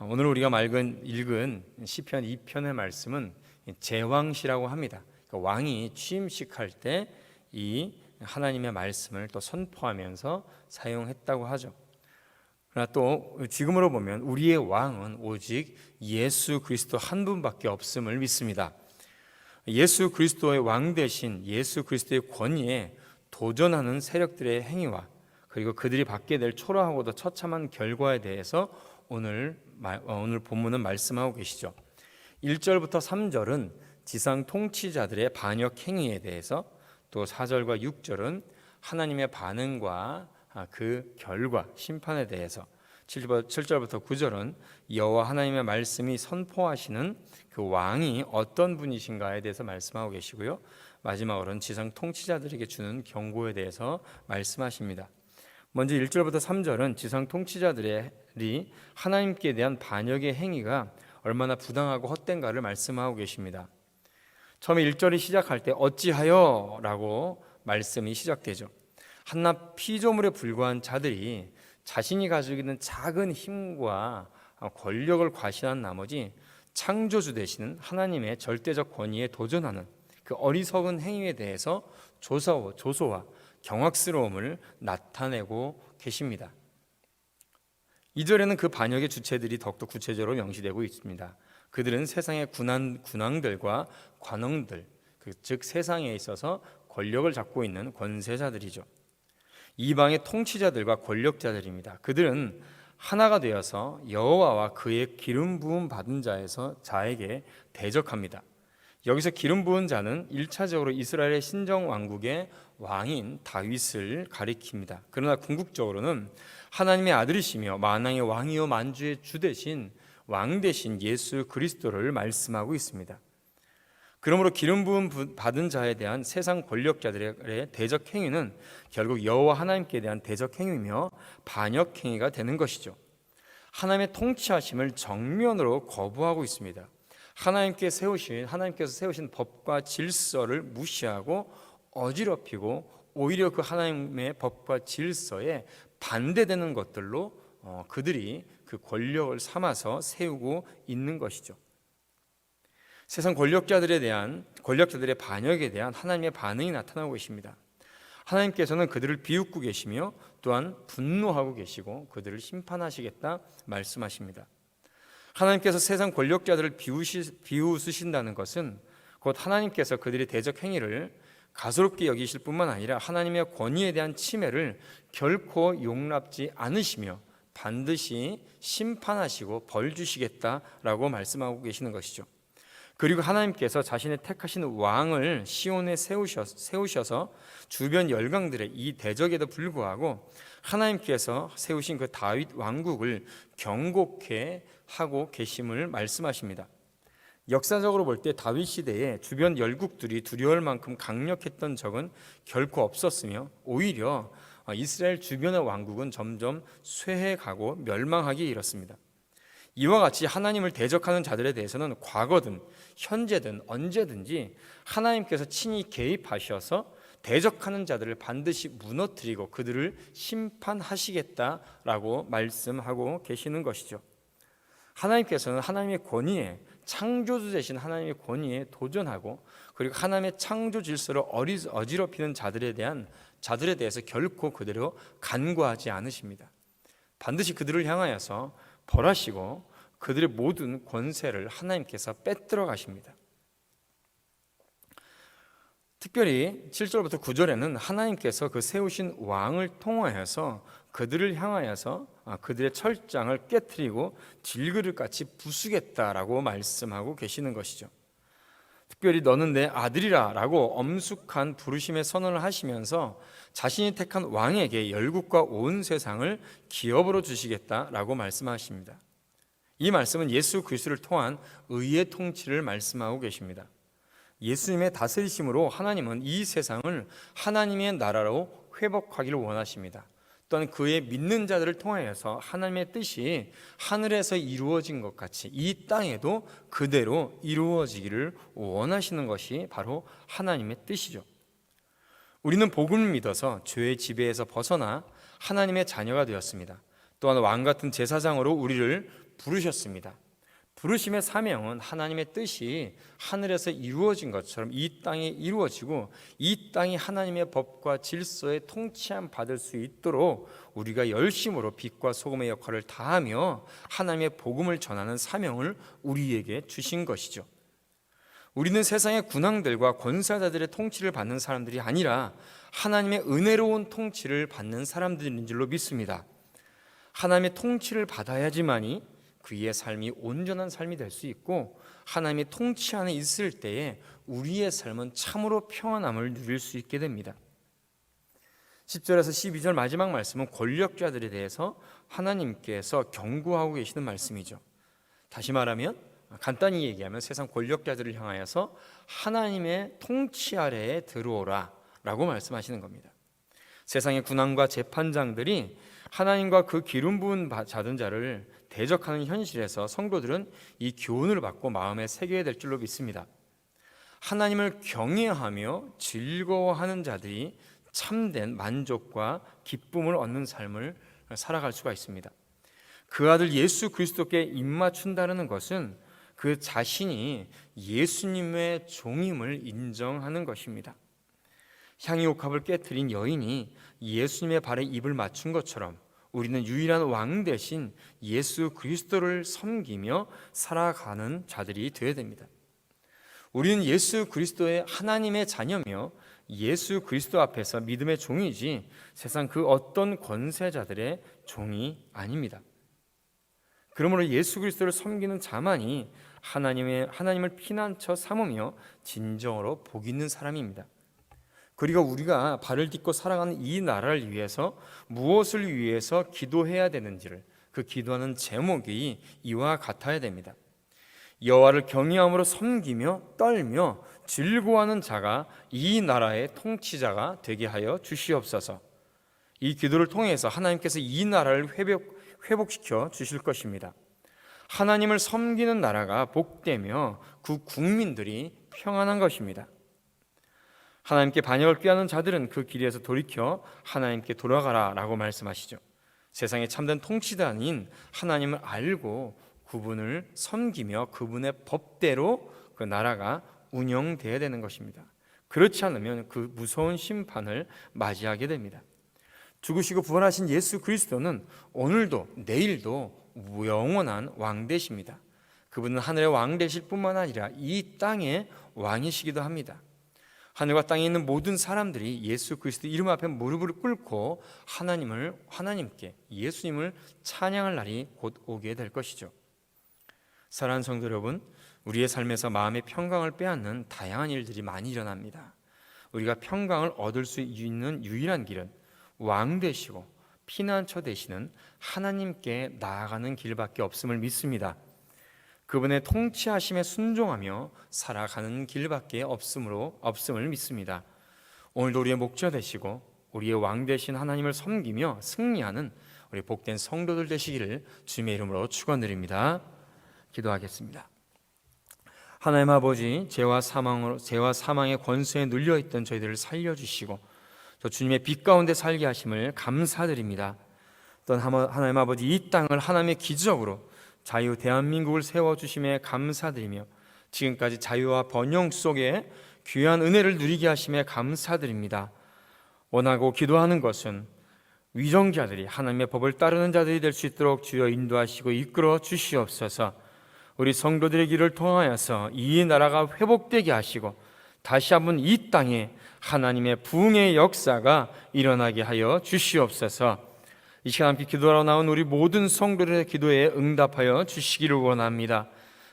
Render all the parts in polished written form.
오늘 우리가 읽은 시편 2편의 말씀은 제왕시라고 합니다. 그러니까 왕이 취임식할 때 이 하나님의 말씀을 또 선포하면서 사용했다고 하죠. 그러나 또 지금으로 보면 우리의 왕은 오직 예수 그리스도 한 분밖에 없음을 믿습니다. 예수 그리스도의 왕 대신 예수 그리스도의 권위에 도전하는 세력들의 행위와 그리고 그들이 받게 될 초라하고도 처참한 결과에 대해서 오늘 본문은 말씀하고 계시죠. 1절부터 3절은 지상 통치자들의 반역 행위에 대해서, 또 4절과 6절은 하나님의 반응과 그 결과, 심판에 대해서, 7절부터 9절은 여호와 하나님의 말씀이 선포하시는 그 왕이 어떤 분이신가에 대해서 말씀하고 계시고요. 마지막으로는 지상 통치자들에게 주는 경고에 대해서 말씀하십니다. 먼저 1절부터 3절은 지상 통치자들이 하나님께 대한 반역의 행위가 얼마나 부당하고 헛된가를 말씀하고 계십니다. 처음에 1절이 시작할 때 어찌하여 라고 말씀이 시작되죠. 한낱 피조물에 불과한 자들이 자신이 가지고 있는 작은 힘과 권력을 과신한 나머지 창조주 되시는 하나님의 절대적 권위에 도전하는 그 어리석은 행위에 대해서 조소와 경악스러움을 나타내고 계십니다. 2절에는 그 반역의 주체들이 더욱더 구체적으로 명시되고 있습니다. 그들은 세상의 군왕들과 관원들, 즉 세상에 있어서 권력을 잡고 있는 권세자들이죠. 이방의 통치자들과 권력자들입니다. 그들은 하나가 되어서 여호와와 그의 기름 부음 받은 자에게 대적합니다. 여기서 기름 부은 자는 1차적으로 이스라엘의 신정 왕국의 왕인 다윗을 가리킵니다. 그러나 궁극적으로는 하나님의 아들이시며 만왕의 왕이요 만주의 주 대신 왕 대신 예수 그리스도를 말씀하고 있습니다. 그러므로 기름 부음 받은 자에 대한 세상 권력자들의 대적 행위는 결국 여호와 하나님께 대한 대적 행위며 반역 행위가 되는 것이죠. 하나님의 통치하심을 정면으로 거부하고 있습니다. 하나님께서 세우신 법과 질서를 무시하고 어지럽히고 오히려 그 하나님의 법과 질서에 반대되는 것들로 그들이 그 권력을 삼아서 세우고 있는 것이죠. 세상 권력자들의 반역에 대한 하나님의 반응이 나타나고 계십니다. 하나님께서는 그들을 비웃고 계시며 또한 분노하고 계시고 그들을 심판하시겠다 말씀하십니다. 하나님께서 세상 권력자들을 비웃으신다는 것은 곧 하나님께서 그들의 대적 행위를 가소롭게 여기실 뿐만 아니라 하나님의 권위에 대한 침해를 결코 용납지 않으시며 반드시 심판하시고 벌 주시겠다라고 말씀하고 계시는 것이죠. 그리고 하나님께서 자신의 택하신 왕을 시온에 세우셔서 주변 열강들의 이 대적에도 불구하고 하나님께서 세우신 그 다윗 왕국을 경고케 하고 계심을 말씀하십니다. 역사적으로 볼 때 다윗 시대에 주변 열국들이 두려울 만큼 강력했던 적은 결코 없었으며 오히려 이스라엘 주변의 왕국은 점점 쇠해가고 멸망하기 이렇습니다. 이와 같이 하나님을 대적하는 자들에 대해서는 과거든 현재든 언제든지 하나님께서 친히 개입하셔서 대적하는 자들을 반드시 무너뜨리고 그들을 심판하시겠다라고 말씀하고 계시는 것이죠. 하나님께서는 하나님의 권위에, 창조주 되신 하나님의 권위에 도전하고 그리고 하나님의 창조 질서를 어지럽히는 자들에 대해서 결코 그대로 간과하지 않으십니다. 반드시 그들을 향하여서 벌하시고 그들의 모든 권세를 하나님께서 빼들어 가십니다. 특별히 7절부터 9절에는 하나님께서 그 세우신 왕을 통하여서 그들을 향하여서 그들의 철장을 깨트리고 질그릇같이 부수겠다라고 말씀하고 계시는 것이죠. 특별히 너는 내 아들이라 라고 엄숙한 부르심의 선언을 하시면서 자신이 택한 왕에게 열국과 온 세상을 기업으로 주시겠다라고 말씀하십니다. 이 말씀은 예수 그리스도를 통한 의의 통치를 말씀하고 계십니다. 예수님의 다스리심으로 하나님은 이 세상을 하나님의 나라로 회복하기를 원하십니다. 또한 그의 믿는 자들을 통하여서 하나님의 뜻이 하늘에서 이루어진 것 같이 이 땅에도 그대로 이루어지기를 원하시는 것이 바로 하나님의 뜻이죠. 우리는 복음을 믿어서 죄의 지배에서 벗어나 하나님의 자녀가 되었습니다. 또한 왕같은 제사장으로 우리를 부르셨습니다. 부르심의 사명은 하나님의 뜻이 하늘에서 이루어진 것처럼 이 땅에 이루어지고 이 땅이 하나님의 법과 질서에 통치함 받을 수 있도록 우리가 열심으로 빛과 소금의 역할을 다하며 하나님의 복음을 전하는 사명을 우리에게 주신 것이죠. 우리는 세상의 군왕들과 권사자들의 통치를 받는 사람들이 아니라 하나님의 은혜로운 통치를 받는 사람들인 줄로 믿습니다. 하나님의 통치를 받아야지만이 그의 삶이 온전한 삶이 될 수 있고 하나님의 통치 안에 있을 때에 우리의 삶은 참으로 평안함을 누릴 수 있게 됩니다. 10절에서 12절 마지막 말씀은 권력자들에 대해서 하나님께서 경고하고 계시는 말씀이죠. 다시 말하면 간단히 얘기하면 세상 권력자들을 향하여서 하나님의 통치 아래에 들어오라 라고 말씀하시는 겁니다. 세상의 군왕과 재판장들이 하나님과 그 기름 부은 받은 자를 대적하는 현실에서 성도들은 이 교훈을 받고 마음에 새겨야 될 줄로 믿습니다. 하나님을 경외하며 즐거워하는 자들이 참된 만족과 기쁨을 얻는 삶을 살아갈 수가 있습니다. 그 아들 예수 그리스도께 입맞춘다는 것은 그 자신이 예수님의 종임을 인정하는 것입니다. 향유옥합을 깨뜨린 여인이 예수님의 발에 입을 맞춘 것처럼 우리는 유일한 왕 대신 예수 그리스도를 섬기며 살아가는 자들이 되어야 됩니다. 우리는 예수 그리스도의 하나님의 자녀며 예수 그리스도 앞에서 믿음의 종이지 세상 그 어떤 권세자들의 종이 아닙니다. 그러므로 예수 그리스도를 섬기는 자만이 하나님을 피난처 삼으며 진정으로 복 있는 사람입니다. 그리고 우리가 발을 딛고 살아가는 이 나라를 위해서 무엇을 위해서 기도해야 되는지를 그 기도하는 제목이 이와 같아야 됩니다. 여호와를 경외함으로 섬기며 떨며 즐거워하는 자가 이 나라의 통치자가 되게 하여 주시옵소서. 이 기도를 통해서 하나님께서 이 나라를 회복시켜 주실 것입니다. 하나님을 섬기는 나라가 복되며 그 국민들이 평안한 것입니다. 하나님께 반역을 꾀하는 자들은 그 길에서 돌이켜 하나님께 돌아가라 라고 말씀하시죠. 세상의 참된 통치자인 하나님을 알고 그분을 섬기며 그분의 법대로 그 나라가 운영되어야 되는 것입니다. 그렇지 않으면 그 무서운 심판을 맞이하게 됩니다. 죽으시고 부활하신 예수 그리스도는 오늘도 내일도 영원한 왕 되십니다. 그분은 하늘의 왕 되실 뿐만 아니라 이 땅의 왕이시기도 합니다. 하늘과 땅에 있는 모든 사람들이 예수 그리스도 이름 앞에 무릎을 꿇고 하나님께 예수님을 찬양할 날이 곧 오게 될 것이죠. 사랑하는 성도 여러분, 우리의 삶에서 마음의 평강을 빼앗는 다양한 일들이 많이 일어납니다. 우리가 평강을 얻을 수 있는 유일한 길은 왕 되시고 피난처 되시는 하나님께 나아가는 길밖에 없음을 믿습니다. 그분의 통치하심에 순종하며 살아가는 길밖에 없음을 믿습니다. 오늘도 우리의 목자 되시고 우리의 왕 되신 하나님을 섬기며 승리하는 우리 복된 성도들 되시기를 주님의 이름으로 축원드립니다. 기도하겠습니다. 하나님 아버지, 죄와 사망의 권세에 눌려있던 저희들을 살려주시고 또 주님의 빛 가운데 살게 하심을 감사드립니다. 또 하나님 아버지, 이 땅을 하나님의 기적으로 자유 대한민국을 세워주심에 감사드리며 지금까지 자유와 번영 속에 귀한 은혜를 누리게 하심에 감사드립니다. 원하고 기도하는 것은 위정자들이 하나님의 법을 따르는 자들이 될 수 있도록 주여 인도하시고 이끌어 주시옵소서. 우리 성도들의 길을 통하여서 이 나라가 회복되게 하시고 다시 한번 이 땅에 하나님의 부흥의 역사가 일어나게 하여 주시옵소서. 이 시간 함께 기도하러 나온 우리 모든 성도들의 기도에 응답하여 주시기를 원합니다.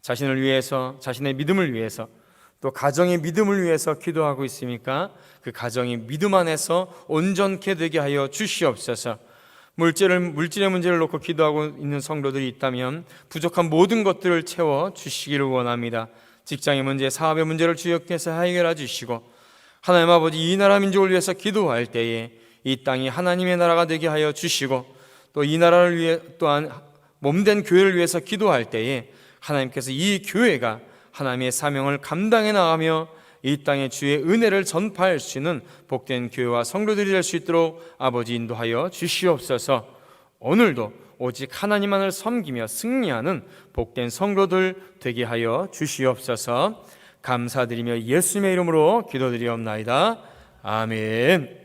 자신을 위해서, 자신의 믿음을 위해서, 또 가정의 믿음을 위해서 기도하고 있습니까? 그 가정이 믿음 안에서 온전케 되게 하여 주시옵소서. 물질의 문제를 놓고 기도하고 있는 성도들이 있다면 부족한 모든 것들을 채워 주시기를 원합니다. 직장의 문제, 사업의 문제를 주역께서 해결해 주시고 하나님 아버지, 이 나라 민족을 위해서 기도할 때에 이 땅이 하나님의 나라가 되게 하여 주시고 또 이 나라를 위해 또한 몸된 교회를 위해서 기도할 때에 하나님께서 이 교회가 하나님의 사명을 감당해 나가며 이 땅에 주의 은혜를 전파할 수 있는 복된 교회와 성도들이 될 수 있도록 아버지 인도하여 주시옵소서. 오늘도 오직 하나님만을 섬기며 승리하는 복된 성도들 되게 하여 주시옵소서. 감사드리며 예수님의 이름으로 기도드리옵나이다. 아멘.